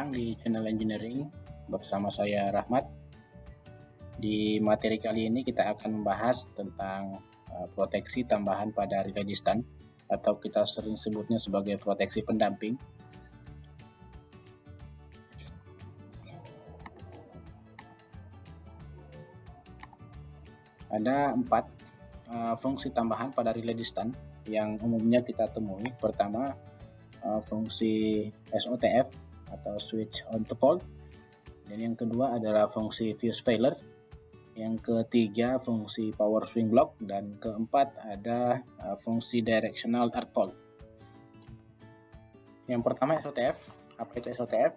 datang di channel engineering bersama saya Rahmat. Di materi kali ini kita akan membahas tentang proteksi tambahan pada relay distance atau kita sering sebutnya sebagai proteksi pendamping. Ada 4 fungsi tambahan pada relay distance yang umumnya kita temui. Pertama, fungsi SOTF atau switch on to fault, dan yang kedua adalah fungsi fuse failure, yang ketiga fungsi power swing block, dan keempat ada fungsi directional arc fault. Yang pertama SOTF. Apa itu SOTF?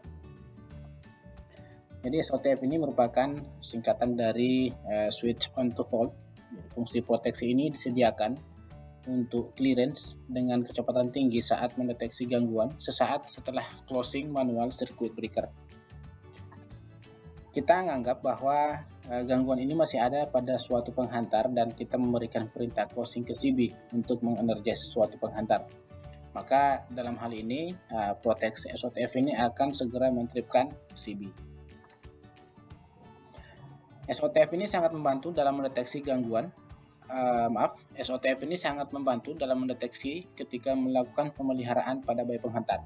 Jadi SOTF ini merupakan singkatan dari switch on to fault. Fungsi proteksi ini disediakan untuk clearance dengan kecepatan tinggi saat mendeteksi gangguan sesaat setelah closing manual circuit breaker. Kita menganggap bahwa gangguan ini masih ada pada suatu penghantar dan kita memberikan perintah closing ke CB untuk mengenergize suatu penghantar. Maka dalam hal ini proteksi SOTF ini akan segera mentripkan CB. SOTF ini sangat membantu dalam mendeteksi gangguan. SOTF ini sangat membantu dalam mendeteksi ketika melakukan pemeliharaan pada bayi penghantar.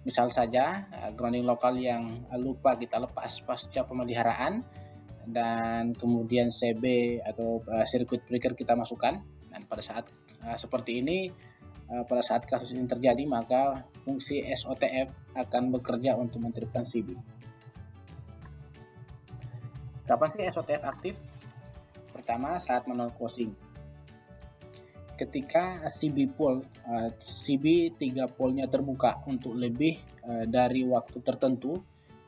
Misal saja grounding lokal yang lupa kita lepas pasca pemeliharaan dan kemudian CB atau circuit breaker kita masukkan, dan pada saat seperti ini, pada saat kasus ini terjadi, maka fungsi SOTF akan bekerja untuk mentripkan CB. Kapan sih SOTF aktif? Pertama, saat manual closing. Ketika CB 3 pole-nya terbuka untuk lebih dari waktu tertentu,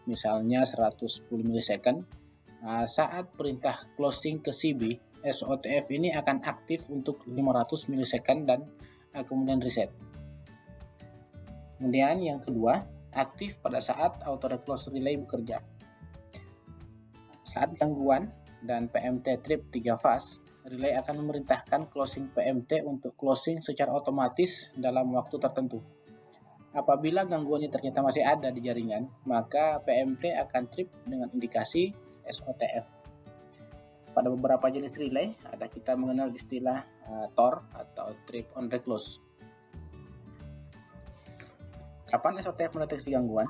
misalnya 110 millisecond, saat perintah closing ke CB, SOTF ini akan aktif untuk 500 millisecond dan kemudian reset. Kemudian yang kedua, aktif pada saat auto reclose relay bekerja. Saat gangguan dan PMT trip 3 fase, relay akan memerintahkan closing PMT untuk closing secara otomatis dalam waktu tertentu. Apabila gangguan ini ternyata masih ada di jaringan, maka PMT akan trip dengan indikasi SOTF. Pada beberapa jenis relay, kita mengenal istilah TOR atau trip on reclose. Kapan SOTF mendeteksi gangguan?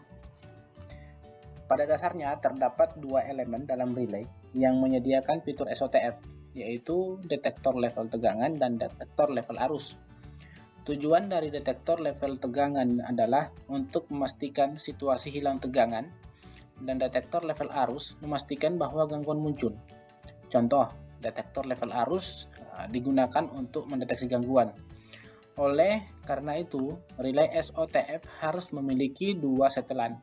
Pada dasarnya terdapat 2 elemen dalam relay yang menyediakan fitur SOTF, yaitu detektor level tegangan dan detektor level arus. Tujuan dari detektor level tegangan adalah untuk memastikan situasi hilang tegangan, dan detektor level arus memastikan bahwa gangguan muncul. Contoh, detektor level arus digunakan untuk mendeteksi gangguan. Oleh karena itu, relay SOTF harus memiliki 2 setelan.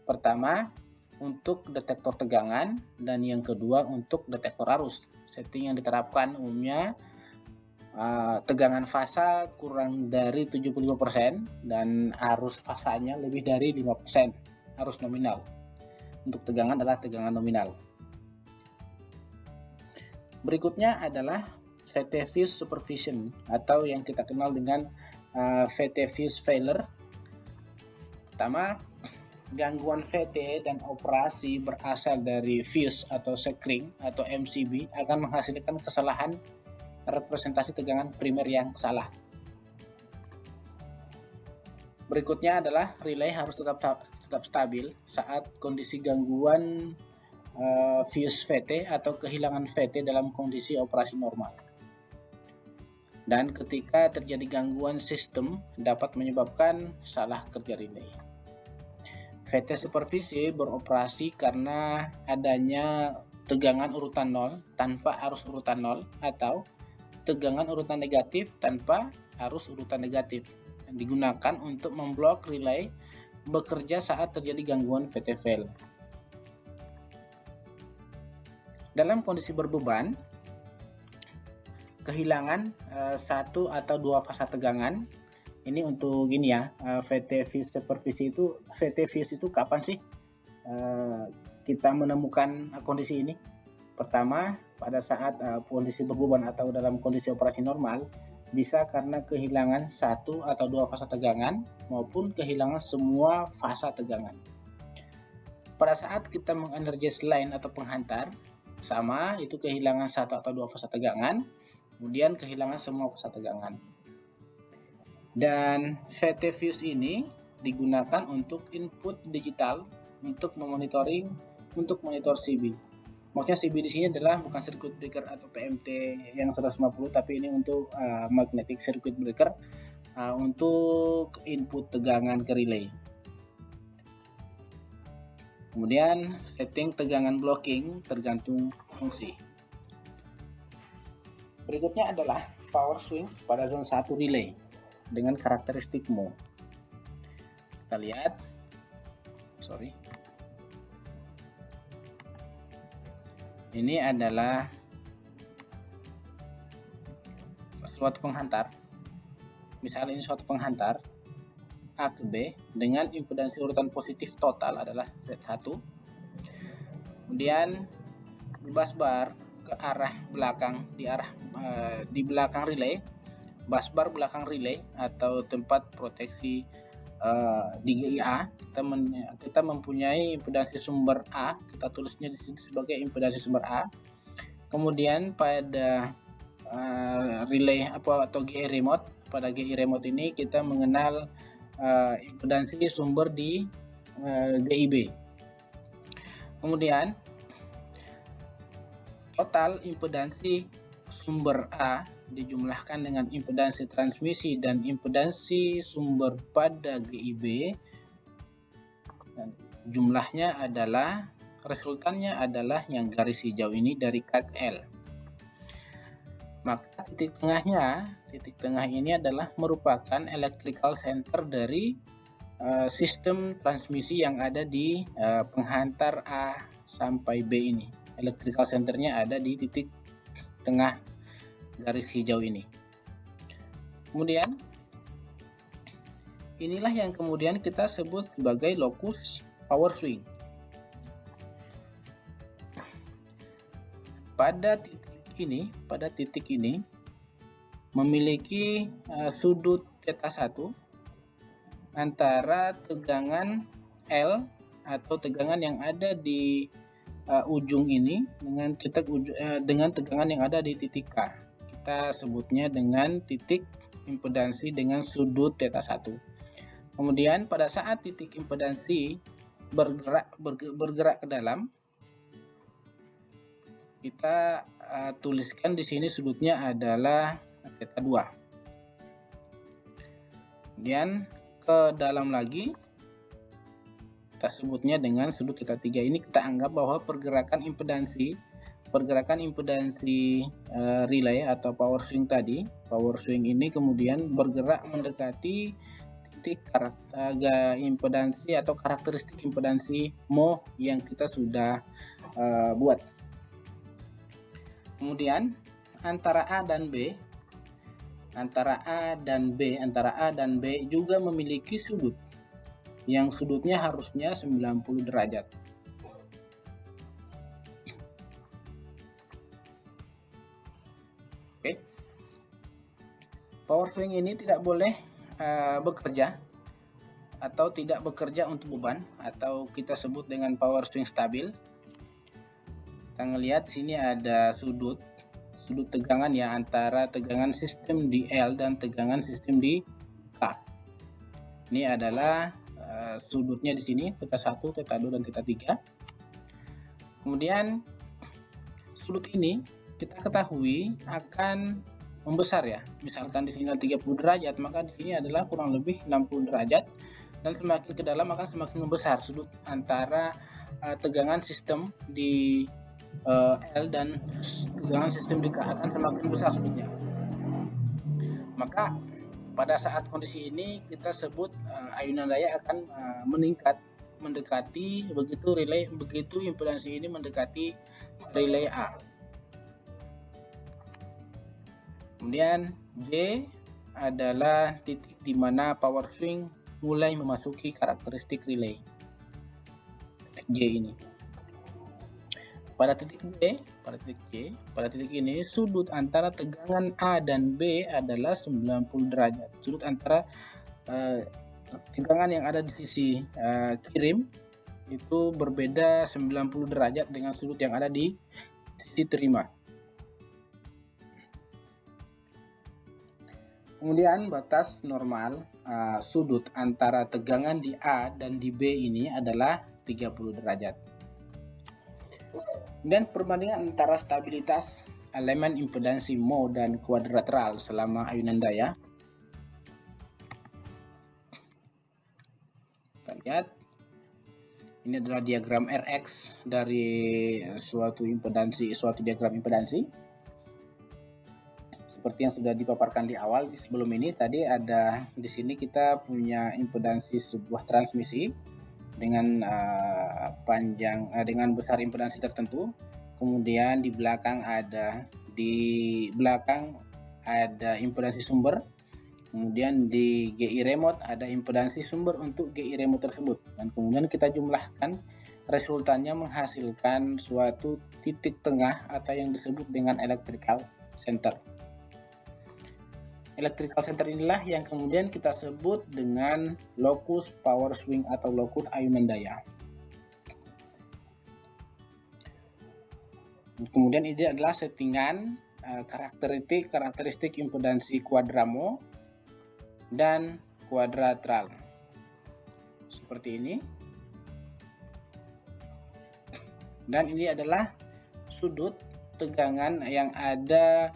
Pertama, untuk detektor tegangan, dan yang kedua untuk detektor arus. Setting yang diterapkan umumnya tegangan fasa kurang dari 75% dan arus fasanya lebih dari 5%, arus nominal. Untuk tegangan adalah tegangan nominal. Berikutnya adalah VT fuse supervision atau yang kita kenal dengan VT fuse failure. Pertama, gangguan VT dan operasi berasal dari fuse atau sekring atau MCB akan menghasilkan kesalahan representasi tegangan primer yang salah. Berikutnya adalah relay harus tetap stabil saat kondisi gangguan fuse VT atau kehilangan VT dalam kondisi operasi normal. Dan ketika terjadi gangguan sistem dapat menyebabkan salah kerja relay. VT supervisi beroperasi karena adanya tegangan urutan 0 tanpa arus urutan 0 atau tegangan urutan negatif tanpa arus urutan negatif, yang digunakan untuk memblok relay bekerja saat terjadi gangguan VT fail. Dalam kondisi berbeban, kehilangan 1 atau 2 fasa tegangan. Ini untuk VT fuse supervisi itu, VT fuse itu kapan sih kita menemukan kondisi ini? Pertama, pada saat kondisi berbeban atau dalam kondisi operasi normal, bisa karena kehilangan 1 atau 2 fasa tegangan maupun kehilangan semua fasa tegangan. pada saat kita mengenergize line atau penghantar, sama, itu kehilangan satu atau dua fasa tegangan, kemudian kehilangan semua fasa tegangan. Dan VT fuse ini digunakan untuk input digital untuk monitor CB. Maksudnya CB di sini adalah bukan circuit breaker atau PMT yang 150, tapi ini untuk magnetic circuit breaker untuk input tegangan ke relay. Kemudian setting tegangan blocking tergantung fungsi. Berikutnya adalah power swing pada zone 1 relay dengan karakteristik mode. Kita lihat, ini adalah suatu penghantar. Misalnya ini suatu penghantar A ke B dengan impedansi urutan positif total adalah Z1. Kemudian busbar ke arah belakang, di belakang relay, busbar belakang relay atau tempat proteksi di GIA, kita mempunyai impedansi sumber A, kita tulisnya di sini sebagai impedansi sumber A. Kemudian pada relay atau GI remote, pada GI remote ini kita mengenal impedansi sumber di GIB. Kemudian total impedansi sumber A dijumlahkan dengan impedansi transmisi dan impedansi sumber pada GIB, dan jumlahnya adalah, resultannya adalah yang garis hijau ini dari K ke L. Maka titik tengah ini adalah merupakan electrical center dari sistem transmisi yang ada di penghantar A sampai B ini. Electrical centernya ada di titik tengah garis hijau ini. Kemudian inilah yang kemudian kita sebut sebagai locus power swing. Pada titik ini memiliki sudut theta 1 antara tegangan L atau tegangan yang ada di ujung ini dengan tegangan yang ada di titik K. Kita sebutnya dengan titik impedansi dengan sudut theta 1. Kemudian pada saat titik impedansi bergerak ke dalam, kita tuliskan di sini sudutnya adalah theta 2. Kemudian ke dalam lagi kita sebutnya dengan sudut theta 3. Ini kita anggap bahwa pergerakan impedansi relay atau power swing tadi, power swing ini kemudian bergerak mendekati titik impedansi atau karakteristik impedansi Mo yang kita sudah buat. Kemudian antara A dan B juga memiliki sudut yang sudutnya harusnya 90 derajat. Oke. Power swing ini tidak boleh bekerja atau tidak bekerja untuk beban, atau kita sebut dengan power swing stabil. Kita ngelihat sini ada sudut tegangan ya, antara tegangan sistem di L dan tegangan sistem di K. Ini adalah sudutnya di sini theta 1, theta 2 dan theta 3. Kemudian sudut ini kita ketahui akan membesar ya. Misalkan di sini 30 derajat, maka di sini adalah kurang lebih 60 derajat, dan semakin ke dalam akan semakin membesar sudut antara tegangan sistem di L dan tegangan sistem di K akan semakin besar sudutnya. Maka pada saat kondisi ini kita sebut ayunan daya akan meningkat mendekati begitu impedansi ini mendekati relay A. Kemudian J adalah titik di mana power swing mulai memasuki karakteristik relay. Titik J ini. Pada titik ini sudut antara tegangan A dan B adalah 90 derajat. Sudut antara tegangan yang ada di sisi kirim itu berbeda 90 derajat dengan sudut yang ada di sisi terima. Kemudian batas normal sudut antara tegangan di A dan di B ini adalah 30 derajat. Dan perbandingan antara stabilitas elemen impedansi Mo dan kuadratral selama ayunan daya. Kita lihat, ini adalah diagram Rx dari suatu diagram impedansi. Seperti yang sudah dipaparkan di awal sebelum ini, tadi ada di sini kita punya impedansi sebuah transmisi dengan dengan besar impedansi tertentu. Kemudian di belakang ada impedansi sumber. Kemudian di GI remote ada impedansi sumber untuk GI remote tersebut. Dan kemudian kita jumlahkan, resultannya menghasilkan suatu titik tengah atau yang disebut dengan electrical center. Electrical center inilah yang kemudian kita sebut dengan locus power swing atau locus ayunan daya. Kemudian ini adalah settingan karakteristik impedansi kuadramo dan kuadratral. Seperti ini. Dan ini adalah sudut tegangan yang ada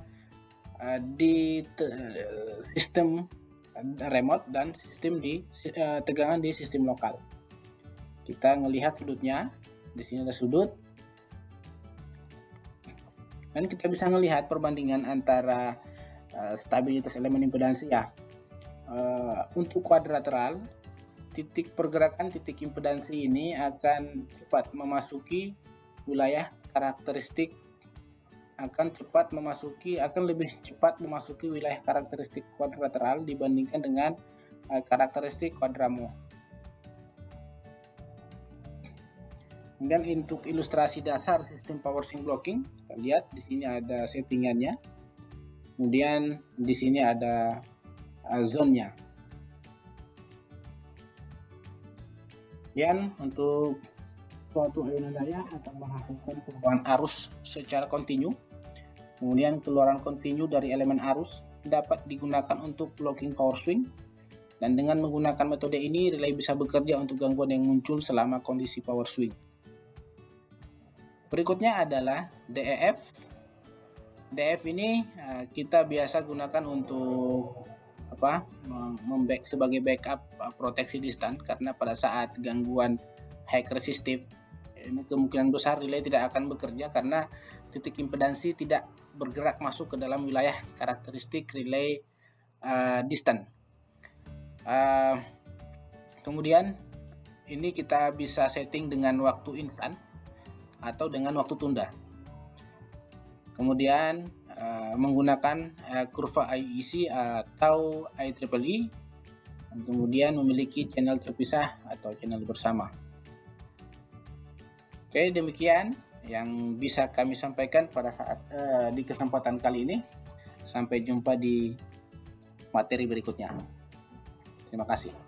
di sistem remote dan tegangan di sistem lokal. Kita melihat sudutnya, di sini ada sudut, dan kita bisa melihat perbandingan antara stabilitas elemen impedansi ya. Untuk kuadratral, pergerakan titik impedansi ini akan cepat memasuki wilayah karakteristik akan lebih cepat memasuki wilayah karakteristik kuadratral dibandingkan dengan karakteristik kuadramo. Kemudian untuk ilustrasi dasar sistem power swing blocking, kita lihat di sini ada settingannya. Kemudian di sini ada zone-nya. Dan untuk suatu ayunan daya akan menghasilkan perubahan arus secara kontinu. Kemudian keluaran kontinu dari elemen arus dapat digunakan untuk blocking power swing. Dan dengan menggunakan metode ini, relay bisa bekerja untuk gangguan yang muncul selama kondisi power swing. Berikutnya adalah DEF. DEF ini kita biasa gunakan untuk sebagai backup proteksi distan, karena pada saat gangguan high resistive ini kemungkinan besar relay tidak akan bekerja karena titik impedansi tidak bergerak masuk ke dalam wilayah karakteristik relay distan. Kemudian ini kita bisa setting dengan waktu instan atau dengan waktu tunda. Kemudian menggunakan kurva IEC atau IEEE, dan kemudian memiliki channel terpisah atau channel bersama. Oke, demikian yang bisa kami sampaikan pada saat di kesempatan kali ini. Sampai jumpa di materi berikutnya. Terima kasih.